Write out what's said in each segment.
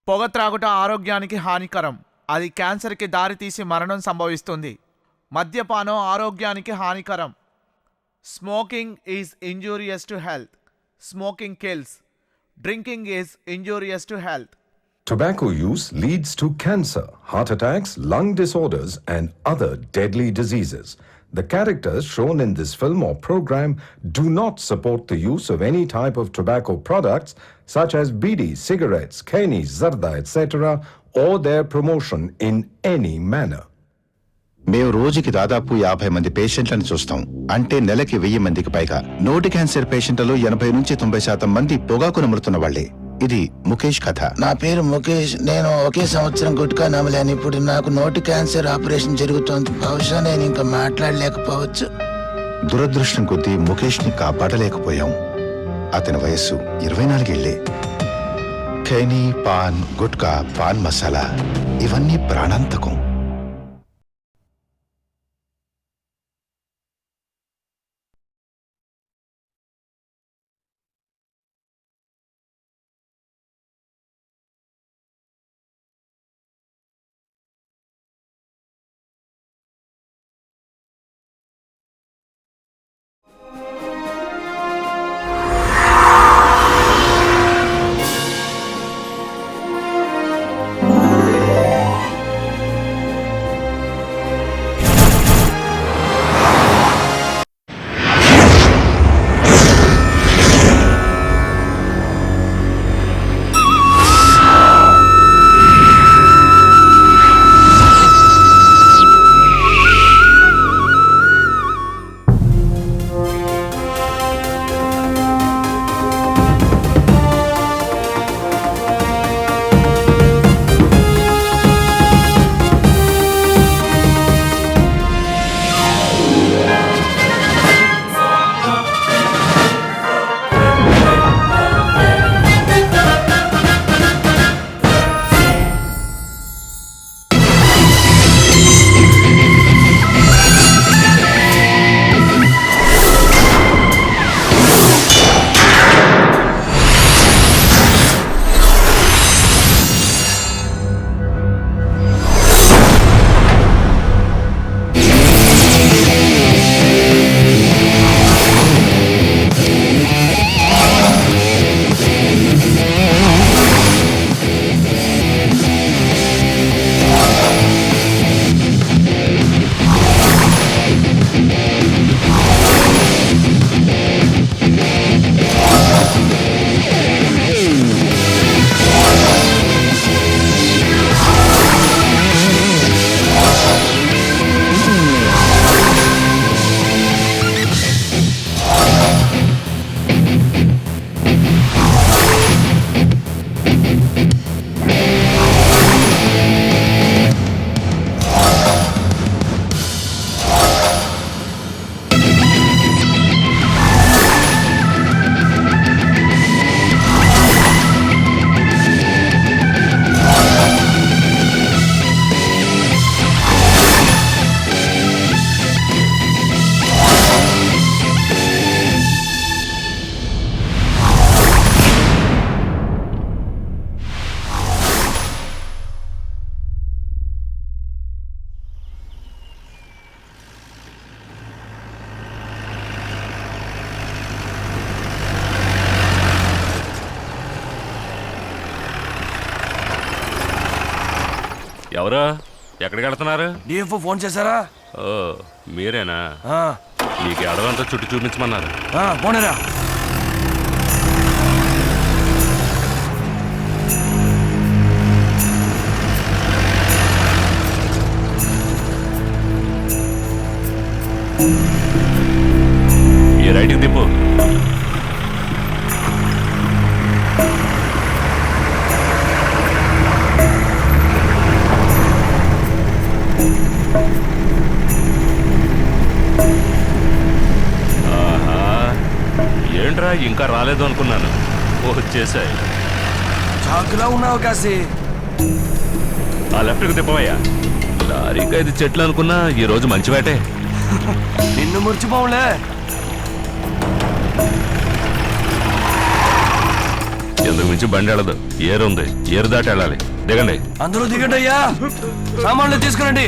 పొగ త్రాగుట ఆరోగ్యానికి హానికరం. అది క్యాన్సర్కి దారితీసి మరణం సంభవిస్తుంది. మద్యపానం ఆరోగ్యానికి హానికరం. Smoking is injurious to health. Smoking kills. Drinking is injurious to health. Tobacco use leads to cancer, heart attacks, lung disorders, and other deadly diseases. The characters shown in this film or program do not support the use of any type of tobacco products such as bidi, cigarettes, keni, zarda, etc., or their promotion in any manner. మేము రోజుకి దాదాపు 50 మంది పేషెంట్లను చూస్తాం. అంటే నెలకి 1000 మందికి పైగా. నోటి క్యాన్సర్ పేషెంట్లలో 80 నుంచి 90% మంది పొగాకును అమరుతున్న వాళ్లే. ఇది ముఖేష్ కథ. నా పేరు ముఖేష్. నేను ఒకే సంవత్సరం గుట్కా నమ్మలేను. ఇప్పుడు నాకు నోటి క్యాన్సర్ ఆపరేషన్ జరుగుతోంది. బహుశా నేను ఇంకా మాట్లాడలేకపోవచ్చు. దురదృష్టం కొద్దీ ముఖేష్ ని కాపాడలేకపోయాం. అతని వయస్సు 24 ఏళ్లే. ఖైనీ, పాన్, గుట్కా, పాన్ మసాలా ఇవన్నీ ప్రాణాంతకం. ఎవరు? ఎక్కడికి వెళ్తున్నారు? డిఎఫ్ఓ ఫోన్ చేశారా? ఓ మీరేనా? మీకు అడవంతా చుట్టూ చూపించమన్నారు. పోనేరా. ఈ రైట్కి తిప్పు. ఏంట్రా ఇంకా రాలేదు అనుకున్నాను. వచ్చేసాయి. చాకులా ఉన్నావు కాసి. ఆ లెఫ్ట్కి తిప్పవయ్యా. లారీకి 5 చెట్లు అనుకున్నా ఈరోజు మంచి వేటే. నిన్ను మురిచిపోవులే. ఎందుకు మించి బండి వెళ్ళదు. ఏరుంది, ఏరు దాటి వెళ్ళాలి. దిగండి. అందరూ దిగండి అయ్యా, సామాన్లు తీసుకురండి.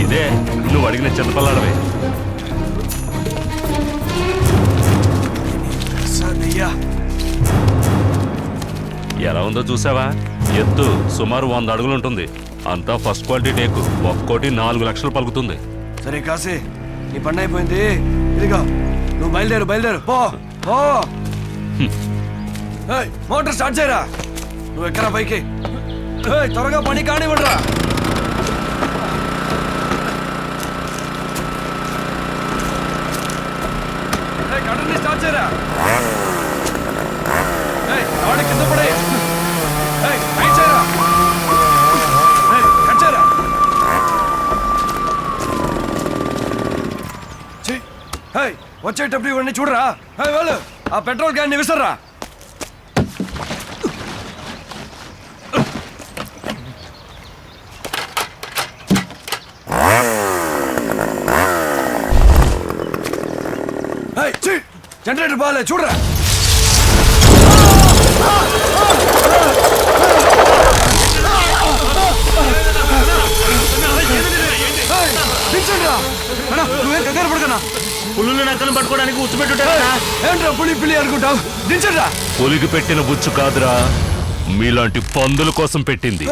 ఇదే నువ్వు అడిగిన చింతపల్లాడవే. అయ్యా ఎలా ఉందో చూసావా? ఎత్తు సుమారు 100 అడుగులు ఉంటుంది. అంతా ఫస్ట్ క్వాలిటీ టేకు. ఒక్కోటి 4 లక్షలు పలుకుతుంది. సరే కాశీ, నీ పని అయిపోయింది. ఇదిగో నువ్వు బయలుదేరు పో పో. ఏయ్, మోటార్ స్టార్ట్ చేయరా. నువ్వు ఎక్కరా పైకి. ఏయ్, త్వరగా పని కానివ్వడరా. కట్టని స్టార్ట్ చేయరా. వాడి కింద పడే. రైట్ చేయరా. కట్ చేయరా. వచ్చేటప్పుడు ఇవన్నీ చూడరా. వాళ్ళు ఆ పెట్రోల్ క్యాన్ విసర్రా. జనరేటర్ బాగాలే చూడరా. నువ్వేం కంగారు పడకనా. పులులు నక్కలు పట్టుకోవడానికి ఉచ్చు పెట్టుంటారా? ఏంట్రా పులి అనుకుంటావు? దించండ్రా. పులికి పెట్టిన బుచ్చు కాదురా, మీలాంటి పందుల కోసం పెట్టింది.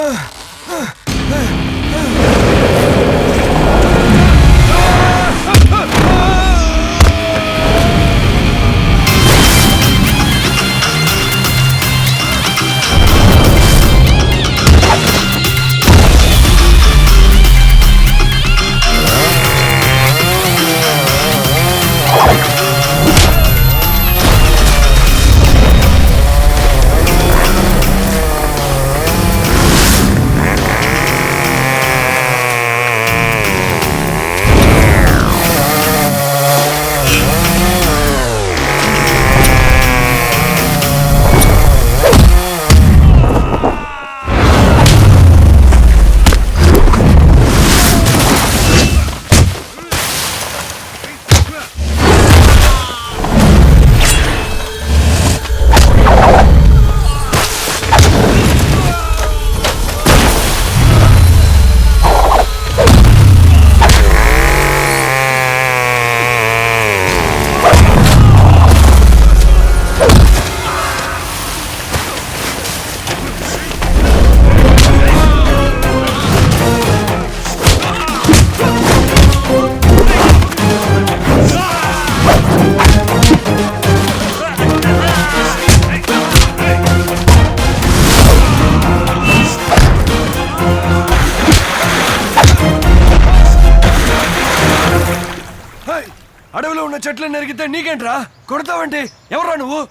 అడవిలో ఉన్న చెట్లు నరికితే నీకేంట్రా? కొడతావంటే ఎవరా నువ్వు?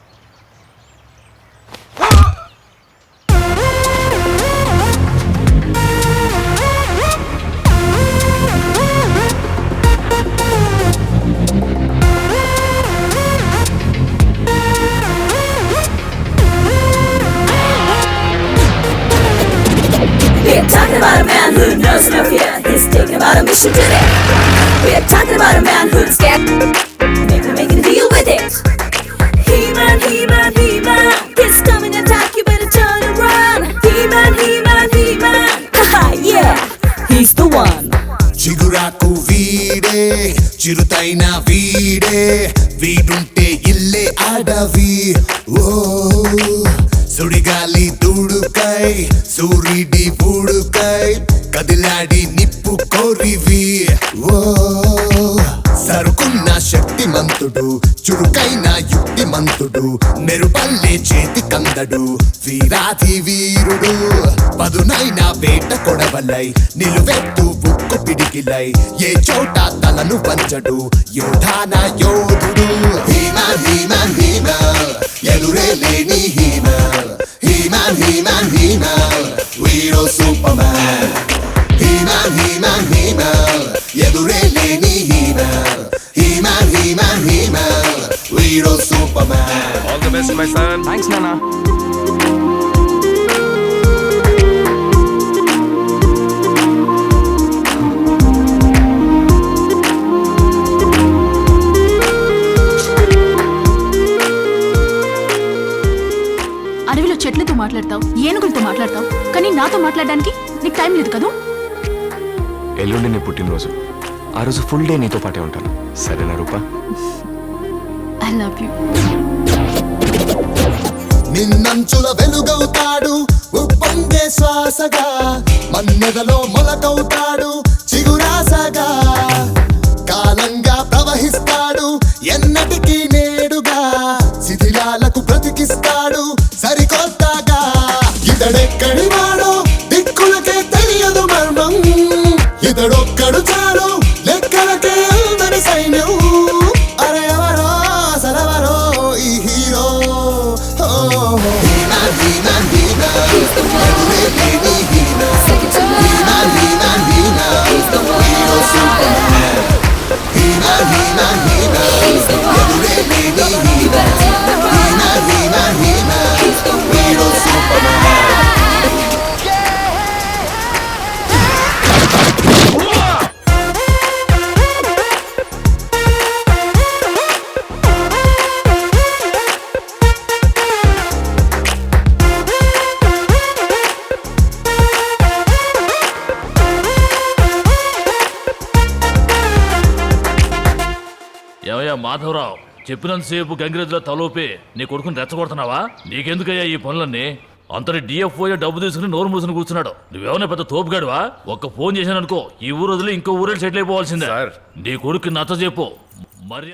We're talking about a man who knows no fear. He's taking about a mission today. We're talking about a man who's scared. Make a deal with it. He-Man, He-Man, He-Man. He's coming to attack, you better turn around. He-Man, He-Man, He-Man. Haha, yeah, he's the one. చిగురాకు వీడే చిరుతైన వీడే వీడుంటే ఇల్లే అడవి ఓ సుడిగాలి దూడుకై సూర్యుడి పూడుకై కదిలాడి నిప్పు కోరివి ఓ సరుకున్న శక్తిమంతుడు చురుకైన యుక్తిమంతుడు మెరుపల్లే చేతి కందడు వీరాధి వీరుడు పదునైన వేట కొడవలై నిలువెత్తు బుక్కు పిడికిలై ఏ చోట తలను పంచడు యోధాన యోధుడు హీమాన్ హీమాన్ హీమాన్ ఎదురే లేని He-Man He-Man He-Man He-Man hero Superman He-Man, He-Man, He-Man, ఎదురే లేని He-Man. He-Man, He-Man, He-Man, hero Superman. All the best my son. Thanks నానా. అడవిలో చెట్లతో మాట్లాడతావు, ఏనుగులతో మాట్లాడతావు, కానీ నాతో మాట్లాడడానికి నీకు టైం లేదు కదా. ఎల్లుండి నీ పుట్టినరోజు. ఆ రోజు ఫుల్ డే నీతో పాటే ఉంటాను. సరేనా రూపా? I love you. నిన్నంచుల వెలుగవుతాడు, ఉప్పొంగే శ్వాసగా, మన్నెదలో మొలకవుతాడు చిగురాసగా, కాలంగా ప్రవహిస్తాడు ఎన్నటికీ నేడుగా, శిథిలాలకు బ్రతికిస్తాడు సరికొత్తగా. ఇతడెక్కడి వాడో దిక్కులకే తెలియదు మర్మం, ఇతడొక్కడు చాలు లెక్కలకే అందరి సైన్యం. అరే ఎవరో అసలెవరో ఈ హీరో. He-Man, He-Man, He-Man, ఎదురే లేని He-Man. He-Man, He-Man, He-Man, hero Superman. He-Man, He-Man, He-Man, ఎదురే లేని He-Man. He-Man, He-Man, He-Man, hero Superman. ఏమయ్యా మాధవరావు, చెప్పినంతసేపు గంగిరెద్దులో తలోపి నీ కొడుకుని రెచ్చగొడుతున్నావా? నీకెందుకయ్యా ఈ పనులన్నీ? అంతటి డిఎఫ్ఓ డబ్బు తీసుకుని నోరు మూసుకుని కూర్చున్నాడు. నువ్వేమన్నా పెద్ద తోపుగాడువా? ఒక్క ఫోన్ చేశాననుకో ఈ ఊరు వదిలి ఇంకో ఊరే సెటిల్ అయిపోవాల్సిందే. నీ కొడుకు నచ్చ చెప్పు. మరి